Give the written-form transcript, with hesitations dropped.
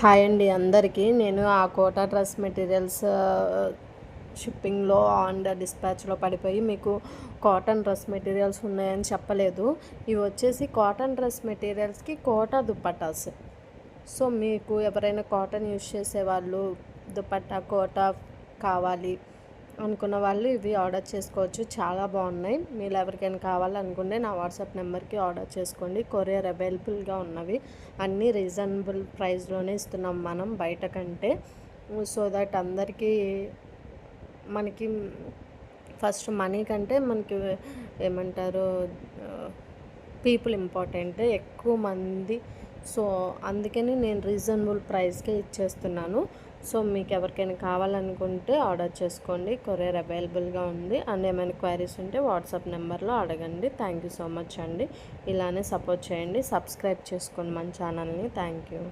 Hi అండి అందరికీ. నేను ఆ కోటా డ్రెస్ మెటీరియల్స్ షిప్పింగ్లో అండ్ డిస్పాచ్లో పడిపోయి మీకు కాటన్ డ్రెస్ మెటీరియల్స్ ఉన్నాయని చెప్పలేదు. ఇవి వచ్చేసి కాటన్ డ్రెస్ మెటీరియల్స్కి కోటా దుపట్టాస్. సో మీకు ఎవరైనా కాటన్ యూజ్ చేసేవాళ్ళు దుపట్టా కోటా కావాలి అనుకున్న వాళ్ళు ఇవి ఆర్డర్ చేసుకోవచ్చు. చాలా బాగున్నాయి. మీరు ఎవరికైనా కావాలనుకుంటే నా వాట్సాప్ నెంబర్కి ఆర్డర్ చేసుకోండి. కొరియర్ అవైలబుల్గా ఉన్నవి. అన్నీ రీజనబుల్ ప్రైస్లోనే ఇస్తున్నాం మనం బయట కంటే. సో దట్ అందరికీ మనకి ఫస్ట్ మనీ కంటే మనకి ఏమంటారు పీపుల్ ఇంపార్టెంట్, ఎక్కువ మంది. సో అందుకని నేను రీజనబుల్ ప్రైస్కే ఇచ్చేస్తున్నాను. సో మీకు ఎవరికైనా కావాలనుకుంటే ఆర్డర్ చేసుకోండి. కొరియర్ అవైలబుల్గా ఉంది. అండ్ ఏమైనా క్వైరీస్ ఉంటే వాట్సాప్ నెంబర్లో అడగండి. థ్యాంక్ యూ సో మచ్ అండి. ఇలానే సపోర్ట్ చేయండి. సబ్స్క్రైబ్ చేసుకోండి మన ఛానల్ని. Thank you.